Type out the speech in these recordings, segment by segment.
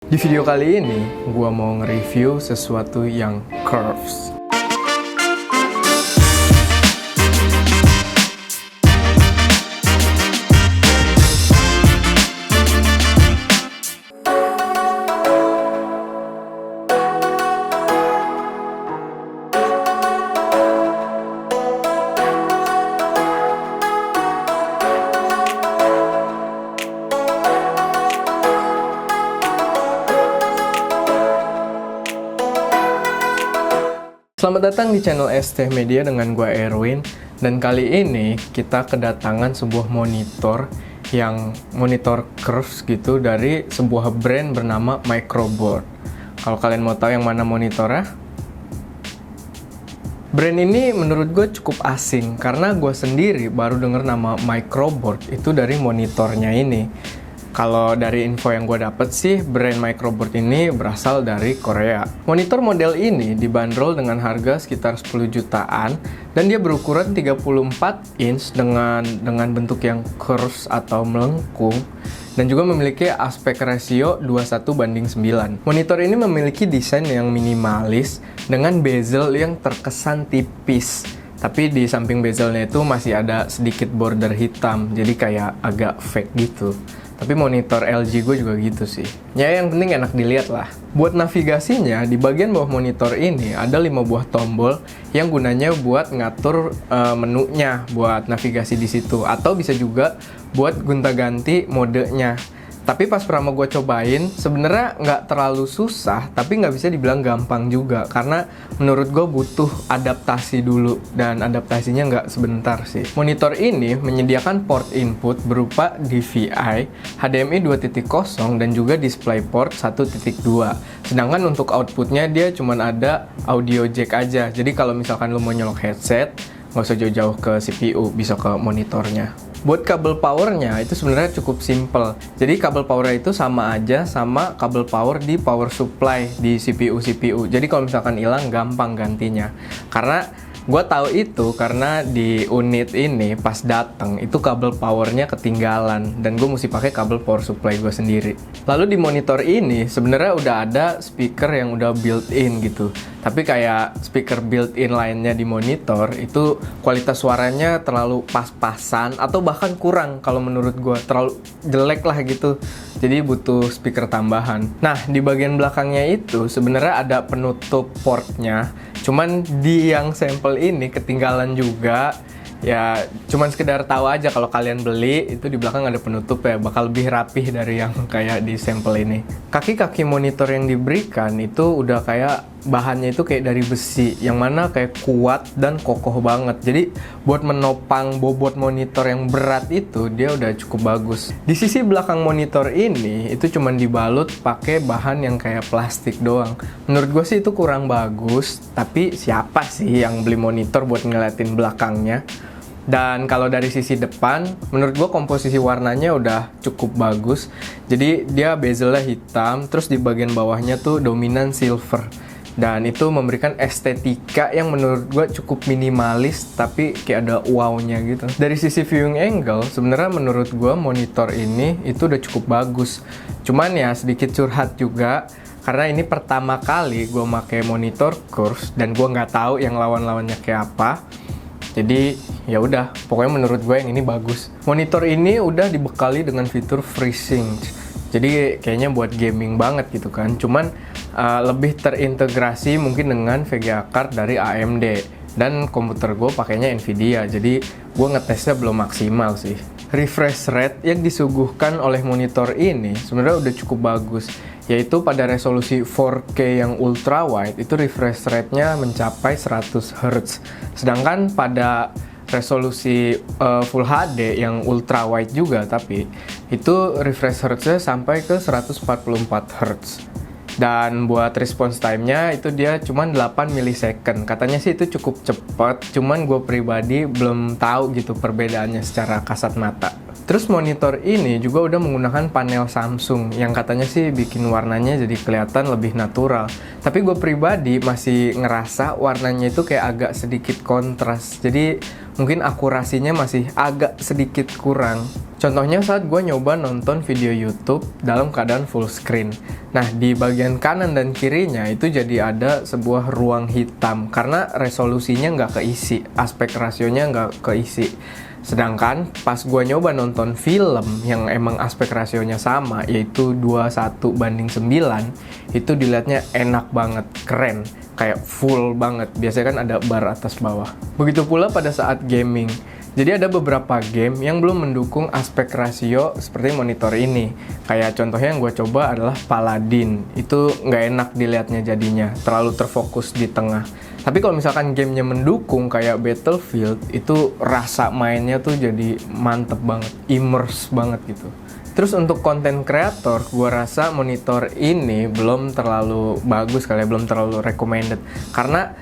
Di video kali ini, gua mau nge-review sesuatu yang curves. Selamat datang di channel ST Media dengan gua Erwin. Dan kali ini kita kedatangan sebuah monitor yang monitor curves gitu dari sebuah brand bernama Microboard. Kalau kalian mau tahu yang mana monitornya, brand ini menurut gue cukup asing karena gue sendiri baru denger nama Microboard itu dari monitornya ini. Kalau dari info yang gue dapet sih, brand Microboard ini berasal dari Korea. Monitor model ini dibanderol dengan harga sekitar 10 jutaan dan dia berukuran 34 inch dengan bentuk yang curves atau melengkung dan juga memiliki aspek rasio 21:9. Monitor ini memiliki desain yang minimalis dengan bezel yang terkesan tipis. Tapi di samping bezelnya itu masih ada sedikit border hitam, jadi kayak agak fake gitu. Tapi monitor LG gue juga gitu sih. Ya yang penting enak dilihat lah. Buat navigasinya, di bagian bawah monitor ini ada 5 buah tombol yang gunanya buat ngatur menunya, buat navigasi di situ. Atau bisa juga buat gonta-ganti modenya. Tapi pas pertama gue cobain, sebenarnya nggak terlalu susah, tapi nggak bisa dibilang gampang juga. Karena menurut gue butuh adaptasi dulu, dan adaptasinya nggak sebentar sih. Monitor ini menyediakan port input berupa DVI, HDMI 2.0, dan juga DisplayPort 1.2. Sedangkan untuk outputnya dia cuma ada audio jack aja. Jadi kalau misalkan lo mau nyolok headset, nggak usah jauh-jauh ke CPU, bisa ke monitornya. Buat kabel powernya itu sebenarnya cukup simple. Jadi kabel powernya itu sama aja sama kabel power di power supply di CPU. Jadi kalau misalkan hilang gampang gantinya. Karena gue tahu itu karena di unit ini pas datang itu kabel powernya ketinggalan dan gue mesti pakai kabel power supply gue sendiri. Lalu di monitor ini sebenarnya udah ada speaker yang udah built-in gitu. Tapi kayak speaker built-in lainnya di monitor itu kualitas suaranya terlalu pas-pasan atau bahkan kurang kalau menurut gue, terlalu jelek lah gitu. Jadi butuh speaker tambahan. Nah, di bagian belakangnya itu sebenarnya ada penutup portnya. Cuman di yang sampel ini ketinggalan juga. Ya, cuman sekedar tahu aja kalau kalian beli itu di belakang ada penutup ya, bakal lebih rapih dari yang kayak di sampel ini. Kaki-kaki monitor yang diberikan itu udah kayak bahannya itu kayak dari besi, yang mana kayak kuat dan kokoh banget. Jadi buat menopang bobot monitor yang berat itu dia udah cukup bagus. Di sisi belakang monitor ini itu cuman dibalut pakai bahan yang kayak plastik doang. Menurut gue sih itu kurang bagus, tapi siapa sih yang beli monitor buat ngeliatin belakangnya? Dan kalau dari sisi depan, menurut gue komposisi warnanya udah cukup bagus. Jadi dia bezelnya hitam, terus di bagian bawahnya tuh dominan silver. Dan itu memberikan estetika yang menurut gue cukup minimalis, tapi kayak ada wow-nya gitu. Dari sisi viewing angle, sebenarnya menurut gue monitor ini itu udah cukup bagus. Cuman ya sedikit curhat juga, karena ini pertama kali gue pakai monitor curves dan gue nggak tahu yang lawan-lawannya kayak apa. Jadi ya udah, pokoknya menurut gue yang ini bagus. Monitor ini udah dibekali dengan fitur FreeSync. Jadi kayaknya buat gaming banget gitu kan. Cuman lebih terintegrasi mungkin dengan VGA card dari AMD. Dan komputer gue pakainya Nvidia. Jadi gue ngetesnya belum maksimal sih. Refresh rate yang disuguhkan oleh monitor ini sebenarnya udah cukup bagus. Yaitu pada resolusi 4K yang ultra wide itu refresh rate-nya mencapai 100 Hz. Sedangkan pada resolusi Full HD yang ultra wide juga, tapi itu refresh rate-nya sampai ke 144 Hz. Dan buat response time-nya itu dia cuma 8 millisecond. Katanya sih itu cukup cepat, cuman gue pribadi belum tahu gitu perbedaannya secara kasat mata. Terus monitor ini juga udah menggunakan panel Samsung yang katanya sih bikin warnanya jadi kelihatan lebih natural. Tapi gue pribadi masih ngerasa warnanya itu kayak agak sedikit kontras. Jadi mungkin akurasinya masih agak sedikit kurang. Contohnya saat gue nyoba nonton video YouTube dalam keadaan full screen. Nah, di bagian kanan dan kirinya itu jadi ada sebuah ruang hitam karena resolusinya nggak keisi, aspek rasionya nggak keisi. Sedangkan pas gue nyoba nonton film yang emang aspek rasionya sama, yaitu 21:9, itu dilihatnya enak banget, keren, kayak full banget. Biasanya kan ada bar atas bawah. Begitu pula pada saat gaming. Jadi ada beberapa game yang belum mendukung aspek rasio seperti monitor ini. Kayak contohnya yang gue coba adalah Paladin. Itu nggak enak dilihatnya jadinya, terlalu terfokus di tengah. Tapi kalau misalkan gamenya mendukung kayak Battlefield, itu rasa mainnya tuh jadi mantep banget, immerse banget gitu. Terus untuk konten kreator, gue rasa monitor ini belum terlalu bagus kali ya, belum terlalu recommended. Karena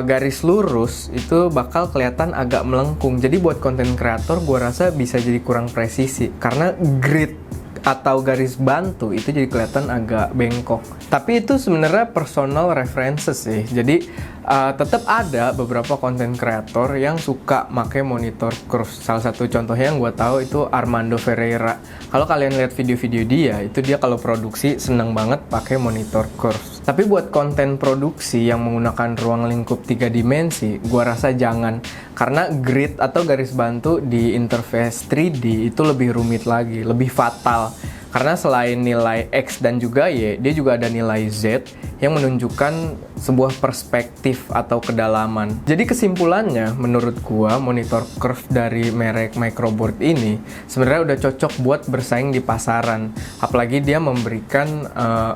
garis lurus itu bakal kelihatan agak melengkung. Jadi buat konten kreator, gue rasa bisa jadi kurang presisi. Karena grid atau garis bantu itu jadi kelihatan agak bengkok. Tapi itu sebenarnya personal references sih. Jadi tetap ada beberapa konten kreator yang suka pakai monitor curve. Salah satu contohnya yang gue tahu itu Armando Ferreira. Kalau kalian lihat video-video dia, itu dia kalau produksi seneng banget pakai monitor curve. Tapi buat konten produksi yang menggunakan ruang lingkup 3 dimensi, gue rasa jangan. Karena grid atau garis bantu di interface 3D itu lebih rumit lagi, lebih fatal. Karena selain nilai X dan juga Y, dia juga ada nilai Z yang menunjukkan sebuah perspektif atau kedalaman. Jadi kesimpulannya, menurut gua monitor curve dari merek Microboard ini sebenarnya udah cocok buat bersaing di pasaran. Apalagi dia memberikan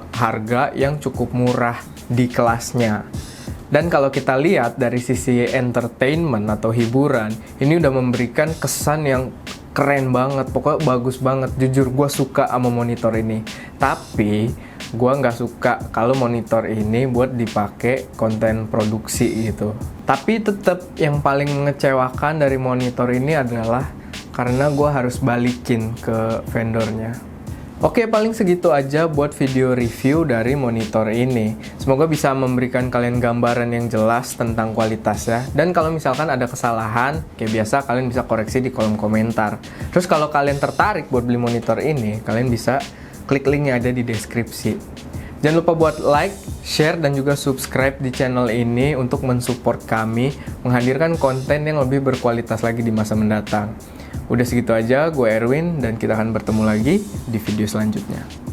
harga yang cukup murah di kelasnya. Dan kalau kita lihat dari sisi entertainment atau hiburan, ini udah memberikan kesan yang keren banget, pokoknya bagus banget. Jujur gue suka sama monitor ini. Tapi gue nggak suka kalau monitor ini buat dipakai konten produksi gitu. Tapi tetap yang paling mengecewakan dari monitor ini adalah karena gue harus balikin ke vendornya. Oke, paling segitu aja buat video review dari monitor ini. Semoga bisa memberikan kalian gambaran yang jelas tentang kualitasnya. Dan kalau misalkan ada kesalahan, kayak biasa kalian bisa koreksi di kolom komentar. Terus kalau kalian tertarik buat beli monitor ini, kalian bisa klik link yang ada di deskripsi. Jangan lupa buat like, share, dan juga subscribe di channel ini untuk mensupport kami menghadirkan konten yang lebih berkualitas lagi di masa mendatang. Udah segitu aja, gue Erwin, dan kita akan bertemu lagi di video selanjutnya.